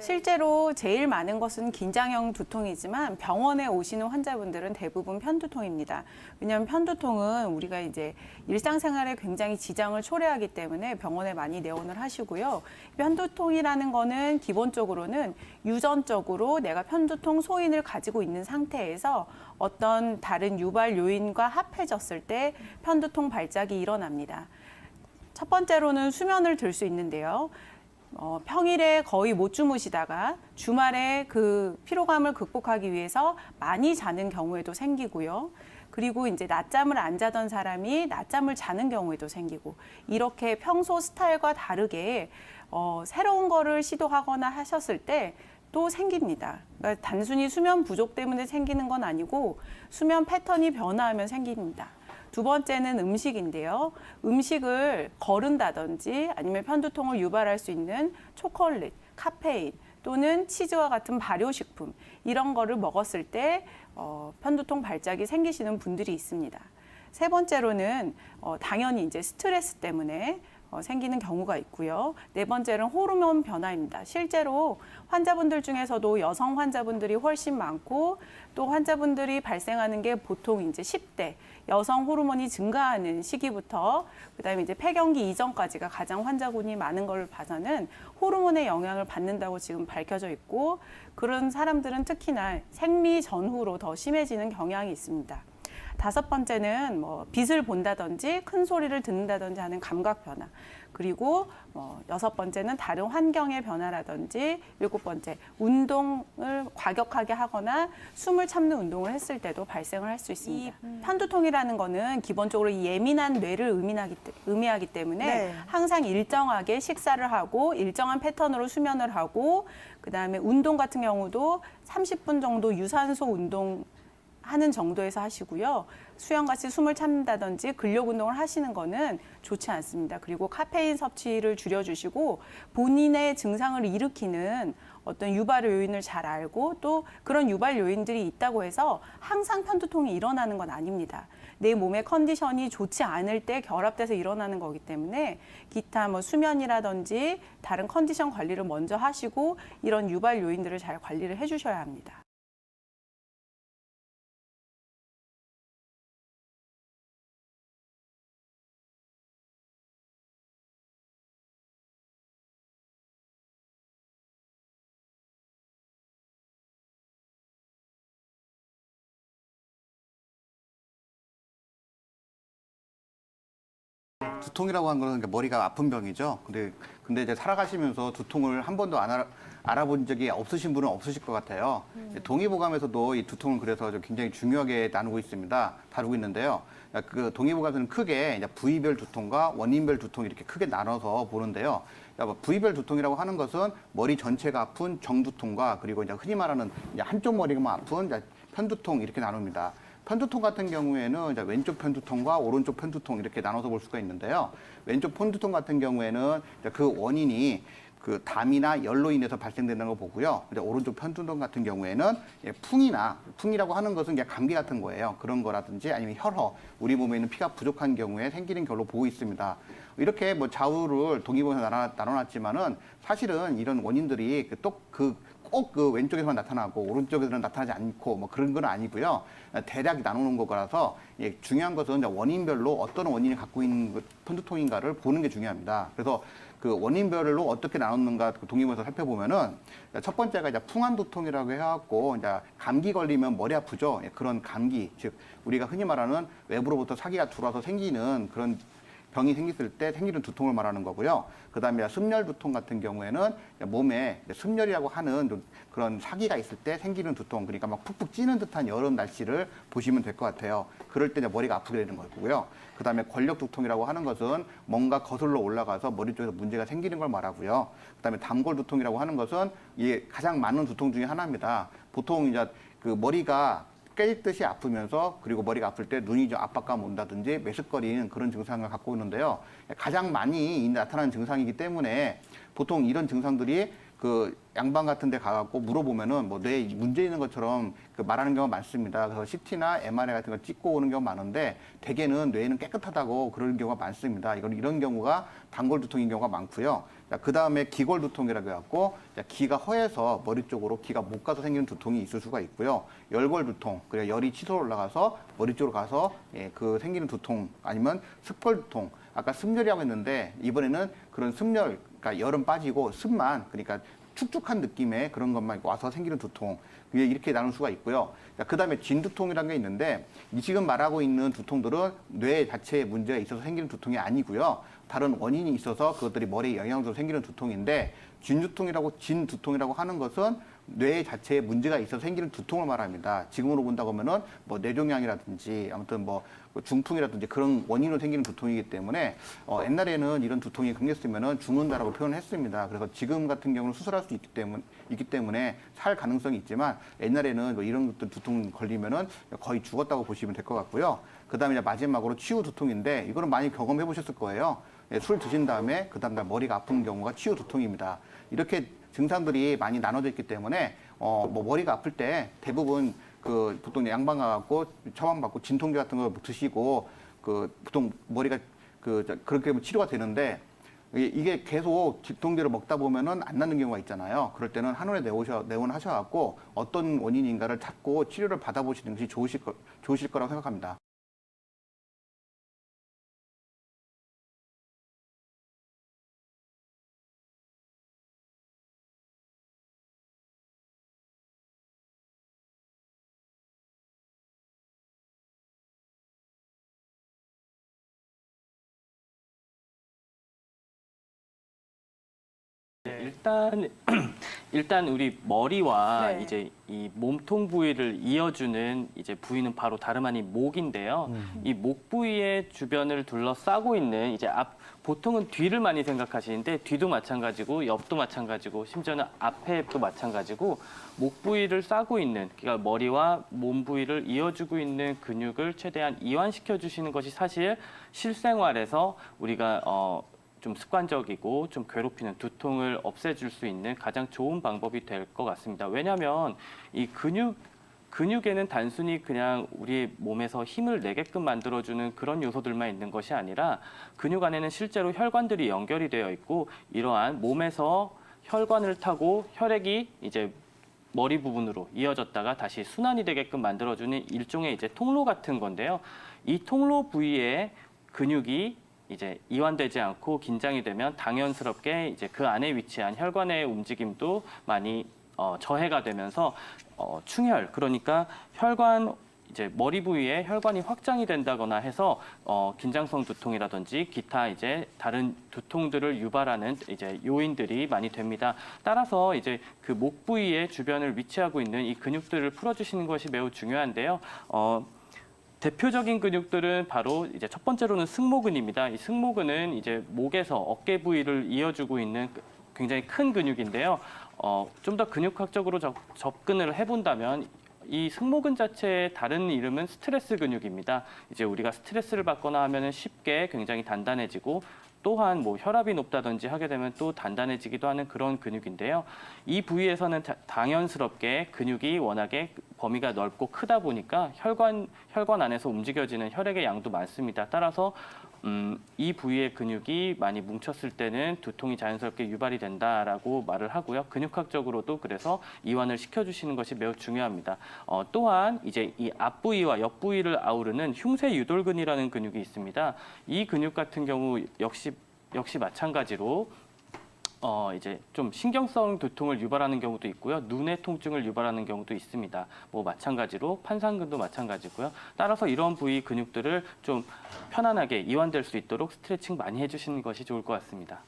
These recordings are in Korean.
실제로 제일 많은 것은 긴장형 두통이지만 병원에 오시는 환자분들은 대부분 편두통입니다. 왜냐하면 편두통은 우리가 이제 일상생활에 굉장히 지장을 초래하기 때문에 병원에 많이 내원을 하시고요. 편두통이라는 거는 기본적으로는 유전적으로 내가 편두통 소인을 가지고 있는 상태에서 어떤 다른 유발 요인과 합해졌을 때 편두통 발작이 일어납니다. 첫 번째로는 수면을 들 수 있는데요. 평일에 거의 못 주무시다가 주말에 그 피로감을 극복하기 위해서 많이 자는 경우에도 생기고요. 그리고 이제 낮잠을 안 자던 사람이 낮잠을 자는 경우에도 생기고, 이렇게 평소 스타일과 다르게 새로운 거를 시도하거나 하셨을 때 또 생깁니다. 그러니까 단순히 수면 부족 때문에 생기는 건 아니고 수면 패턴이 변화하면 생깁니다. 두 번째는 음식인데요. 음식을 거른다든지 아니면 편두통을 유발할 수 있는 초콜릿, 카페인 또는 치즈와 같은 발효식품, 이런 거를 먹었을 때 편두통 발작이 생기시는 분들이 있습니다. 세 번째로는 당연히 이제 스트레스 때문에 생기는 경우가 있고요. 네 번째는 호르몬 변화입니다. 실제로 환자분들 중에서도 여성 환자분들이 훨씬 많고, 또 환자분들이 발생하는 게 보통 이제 10대 여성 호르몬이 증가하는 시기부터 그다음에 이제 폐경기 이전까지가 가장 환자군이 많은 걸 봐서는 호르몬의 영향을 받는다고 지금 밝혀져 있고, 그런 사람들은 특히나 생리 전후로 더 심해지는 경향이 있습니다. 다섯 번째는 빛을 본다든지 큰 소리를 듣는다든지 하는 감각 변화. 그리고 여섯 번째는 다른 환경의 변화라든지, 일곱 번째 운동을 과격하게 하거나 숨을 참는 운동을 했을 때도 발생을 할 수 있습니다. 편두통이라는 거는 기본적으로 예민한 뇌를 의미하기 때문에 네. 항상 일정하게 식사를 하고 일정한 패턴으로 수면을 하고, 그다음에 운동 같은 경우도 30분 정도 유산소 운동 하는 정도에서 하시고요. 수영같이 숨을 참는다든지 근력 운동을 하시는 거는 좋지 않습니다. 그리고 카페인 섭취를 줄여주시고, 본인의 증상을 일으키는 어떤 유발 요인을 잘 알고, 또 그런 유발 요인들이 있다고 해서 항상 편두통이 일어나는 건 아닙니다. 내 몸의 컨디션이 좋지 않을 때 결합돼서 일어나는 거기 때문에 기타 수면이라든지 다른 컨디션 관리를 먼저 하시고, 이런 유발 요인들을 잘 관리를 해주셔야 합니다. 두통이라고 하는 거는 머리가 아픈 병이죠. 근데 이제 살아가시면서 두통을 한 번도 알아본 적이 없으신 분은 없으실 것 같아요. 동의보감에서도 이 두통을 그래서 굉장히 중요하게 다루고 있는데요. 그 동의보감에서는 크게 이제 부위별 두통과 원인별 두통 이렇게 크게 나눠서 보는데요. 부위별 두통이라고 하는 것은 머리 전체가 아픈 정두통과, 그리고 이제 흔히 말하는 이제 한쪽 머리가만 아픈 이제 편두통 이렇게 나눕니다. 편두통 같은 경우에는 이제 왼쪽 편두통과 오른쪽 편두통 이렇게 나눠서 볼 수가 있는데요. 왼쪽 편두통 같은 경우에는 이제 그 원인이 그 담이나 열로 인해서 발생되는 걸 보고요. 이제 오른쪽 편두통 같은 경우에는 풍이라고 하는 것은 그냥 감기 같은 거예요. 그런 거라든지 아니면 혈허, 우리 몸에 있는 피가 부족한 경우에 생기는 걸로 보고 있습니다. 이렇게 좌우를 동의보감에서 나눠놨지만은 사실은 이런 원인들이 꼭 그 왼쪽에서만 나타나고 오른쪽에서는 나타나지 않고 그런 건 아니고요. 대략 나누는 거라서 중요한 것은 원인별로 어떤 원인이 갖고 있는 편두통인가를 보는 게 중요합니다. 그래서 그 원인별로 어떻게 나눴는가 동의보감에서 살펴보면은 첫 번째가 이제 풍한두통이라고 해갖고 이제 감기 걸리면 머리 아프죠. 그런 감기, 즉 우리가 흔히 말하는 외부로부터 사기가 들어와서 생기는 그런 병이 생겼을 때 생기는 두통을 말하는 거고요. 그다음에 숨열 두통 같은 경우에는 몸에 숨열이라고 하는 그런 사기가 있을 때 생기는 두통, 그러니까 막 푹푹 찌는 듯한 여름 날씨를 보시면 될 것 같아요. 그럴 때 머리가 아프게 되는 거고요. 그다음에 권력 두통이라고 하는 것은 뭔가 거슬러 올라가서 머리 쪽에서 문제가 생기는 걸 말하고요. 그다음에 담골 두통이라고 하는 것은 이게 가장 많은 두통 중에 하나입니다. 보통 이제 그 머리가 깨지듯이 아프면서, 그리고 머리가 아플 때 눈이 좀 압박감 온다든지 메스꺼리는 그런 증상을 갖고 있는데요. 가장 많이 나타나는 증상이기 때문에 보통 이런 증상들이 그 양방 같은 데 가갖고 물어보면은 뭐 뇌에 문제 있는 것처럼 그 말하는 경우가 많습니다. 그래서 CT나 MRI 같은 거 찍고 오는 경우가 많은데 대개는 뇌는 깨끗하다고 그런 경우가 많습니다. 이런 경우가 단골 두통인 경우가 많고요. 그 다음에 기골 두통이라고 해갖고 기가 허해서 머리 쪽으로 기가 못 가서 생기는 두통이 있을 수가 있고요. 열골 두통, 그래 열이 치솟아 올라가서 머리 쪽으로 가서 그 생기는 두통, 아니면 습골 두통. 아까 습열이라고 했는데 이번에는 그런 습열, 그러니까 열은 빠지고 습만, 그러니까 축축한 느낌의 그런 것만 와서 생기는 두통. 이렇게 나눌 수가 있고요. 그 다음에 진두통이라는 게 있는데 지금 말하고 있는 두통들은 뇌 자체에 문제가 있어서 생기는 두통이 아니고요. 다른 원인이 있어서 그것들이 머리에 영향을 줘서 생기는 두통인데 진두통이라고 하는 것은 뇌 자체에 문제가 있어서 생기는 두통을 말합니다. 지금으로 본다고 하면은 뭐 뇌종양이라든지 아무튼 뭐 중풍이라든지 그런 원인으로 생기는 두통이기 때문에 옛날에는 이런 두통이 강했으면은 죽는다라고 표현을 했습니다. 그래서 지금 같은 경우는 수술할 수 있기 때문에 살 가능성이 있지만 옛날에는 뭐 이런 것들 두통 걸리면은 거의 죽었다고 보시면 될 것 같고요. 그다음에 이제 마지막으로 치유 두통인데 이거는 많이 경험해 보셨을 거예요. 술 드신 다음에 그다음 날 머리가 아픈 경우가 치유 두통입니다. 이렇게 증상들이 많이 나눠져 있기 때문에 뭐 머리가 아플 때 대부분 그 보통 양방 가갖고 처방받고 진통제 같은 거 드시고 그 보통 머리가 그렇게 하면 치료가 되는데 이게 계속 진통제를 먹다 보면은 안 낫는 경우가 있잖아요. 그럴 때는 한원에 내원하셔갖고 어떤 원인인가를 찾고 치료를 받아보시는 것이 좋으실 거라고 생각합니다. 일단 일단 우리 머리와 네. 이제 이 몸통 부위를 이어주는 이제 부위는 바로 다름 아닌 목인데요. 이 목 부위의 주변을 둘러싸고 있는 이제 보통은 뒤를 많이 생각하시는데 뒤도 마찬가지고 옆도 마찬가지고 심지어는 앞에도 마찬가지고 목 부위를 싸고 있는 그러니까 머리와 몸 부위를 이어주고 있는 근육을 최대한 이완시켜 주시는 것이 사실 실생활에서 우리가 좀 습관적이고 좀 괴롭히는 두통을 없애줄 수 있는 가장 좋은 방법이 될 것 같습니다. 왜냐하면 이 근육에는 단순히 그냥 우리 몸에서 힘을 내게끔 만들어주는 그런 요소들만 있는 것이 아니라 근육 안에는 실제로 혈관들이 연결이 되어 있고 이러한 몸에서 혈관을 타고 혈액이 이제 머리 부분으로 이어졌다가 다시 순환이 되게끔 만들어주는 일종의 이제 통로 같은 건데요. 이 통로 부위에 근육이 이제 이완되지 않고 긴장이 되면 당연스럽게 이제 그 안에 위치한 혈관의 움직임도 많이 저해가 되면서 충혈 그러니까 혈관 이제 머리 부위에 혈관이 확장이 된다거나 해서 긴장성 두통이라든지 기타 이제 다른 두통들을 유발하는 이제 요인들이 많이 됩니다. 따라서 이제 그 목 부위의 주변을 위치하고 있는 이 근육들을 풀어주시는 것이 매우 중요한데요. 대표적인 근육들은 바로 이제 첫 번째로는 승모근입니다. 이 승모근은 이제 목에서 어깨 부위를 이어주고 있는 굉장히 큰 근육인데요. 좀 더 근육학적으로 접근을 해본다면 이 승모근 자체의 다른 이름은 스트레스 근육입니다. 이제 우리가 스트레스를 받거나 하면은 쉽게 굉장히 단단해지고 또한 뭐 혈압이 높다든지 하게 되면 또 단단해지기도 하는 그런 근육인데요. 이 부위에서는 당연스럽게 근육이 워낙에 범위가 넓고 크다 보니까 혈관 안에서 움직여지는 혈액의 양도 많습니다. 따라서 이 부위의 근육이 많이 뭉쳤을 때는 두통이 자연스럽게 유발이 된다라고 말을 하고요. 근육학적으로도 그래서 이완을 시켜주시는 것이 매우 중요합니다. 또한 이제 이 앞부위와 옆부위를 아우르는 흉쇄 유돌근이라는 근육이 있습니다. 이 근육 같은 경우 역시 마찬가지로 이제 좀 신경성 두통을 유발하는 경우도 있고요. 눈의 통증을 유발하는 경우도 있습니다. 뭐 마찬가지로 판상근도 마찬가지고요. 따라서 이런 부위 근육들을 좀 편안하게 이완될 수 있도록 스트레칭 많이 해주시는 것이 좋을 것 같습니다.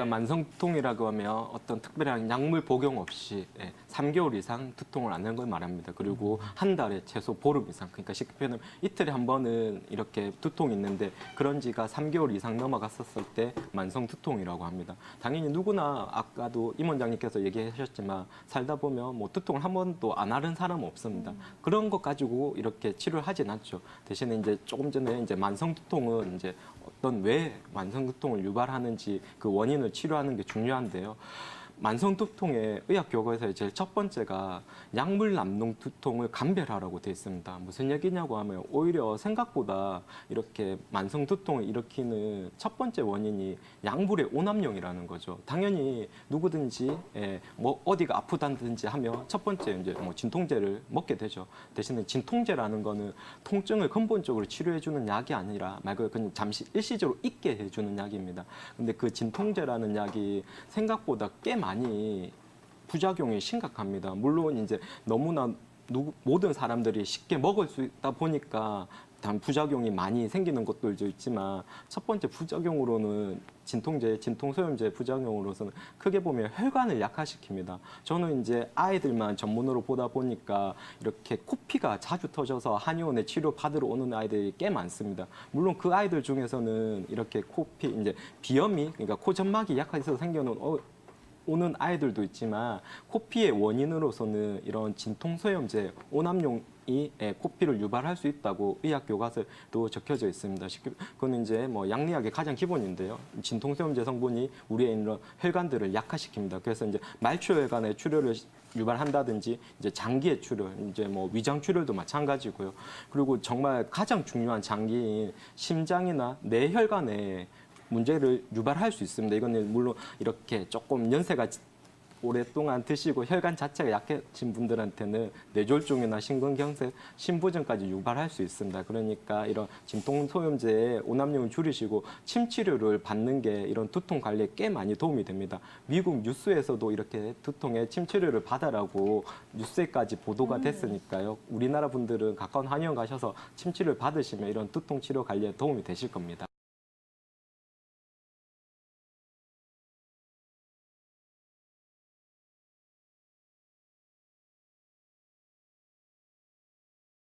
만성두통이라고 하면 어떤 특별한 약물 복용 없이 3개월 이상 두통을 앓는 걸 말합니다. 그리고 한 달에 최소 보름 이상, 그러니까 쉽게 표현하면 이틀에 한 번은 이렇게 두통이 있는데 그런 지가 3개월 이상 넘어갔었을 때 만성두통이라고 합니다. 당연히 누구나 아까도 임 원장님께서 얘기하셨지만 살다 보면 뭐 두통을 한 번도 안 앓은 사람은 없습니다. 그런 것 가지고 이렇게 치료를 하진 않죠. 대신에 이제 조금 전에 이제 만성두통은 이제 어떤 왜 만성두통을 유발하는지 그 원인을 치료하는 게 중요한데요. 만성두통의 의학 교과서의 제일 첫 번째가 약물 남용 두통을 감별하라고 되어 있습니다. 무슨 얘기냐고 하면 오히려 생각보다 이렇게 만성두통을 일으키는 첫 번째 원인이 약물의 오남용이라는 거죠. 당연히 누구든지 뭐 어디가 아프다든지 하면 첫 번째 이제 뭐 진통제를 먹게 되죠. 대신에 진통제라는 거는 통증을 근본적으로 치료해주는 약이 아니라 말 그대로 그냥 잠시 일시적으로 잊게 해주는 약입니다. 근데 그 진통제라는 약이 생각보다 꽤 많이 부작용이 심각합니다. 물론 이제 너무나 모든 사람들이 쉽게 먹을 수 있다 보니까 단 부작용이 많이 생기는 것들도 있지만 첫 번째 부작용으로는 진통제, 진통소염제 부작용으로서는 크게 보면 혈관을 약화시킵니다. 저는 이제 아이들만 전문으로 보다 보니까 이렇게 코피가 자주 터져서 한의원에 치료 받으러 오는 아이들이 꽤 많습니다. 물론 그 아이들 중에서는 이렇게 코피, 이제 비염이, 그러니까 코점막이 약해서 생겨는 오는 아이들도 있지만 코피의 원인으로서는 이런 진통소염제, 오남용이 코피를 유발할 수 있다고 의학 교과서에도 적혀져 있습니다. 그건 이제 뭐 양리학의 가장 기본인데요. 진통소염제 성분이 우리의 이런 혈관들을 약화시킵니다. 그래서 이제 말초혈관의 출혈을 유발한다든지 이제 장기의 출혈, 이제 뭐 위장 출혈도 마찬가지고요. 그리고 정말 가장 중요한 장기인 심장이나 뇌혈관에 문제를 유발할 수 있습니다. 이거는 물론 이렇게 조금 연세가 오랫동안 드시고 혈관 자체가 약해진 분들한테는 뇌졸중이나 심근경색, 심부전까지 유발할 수 있습니다. 그러니까 이런 진통소염제의 오남용을 줄이시고 침 치료를 받는 게 이런 두통 관리에 꽤 많이 도움이 됩니다. 미국 뉴스에서도 이렇게 두통에 침 치료를 받으라고 뉴스에까지 보도가 됐으니까요. 우리나라 분들은 가까운 한의원 가셔서 침 치료를 받으시면 이런 두통 치료 관리에 도움이 되실 겁니다.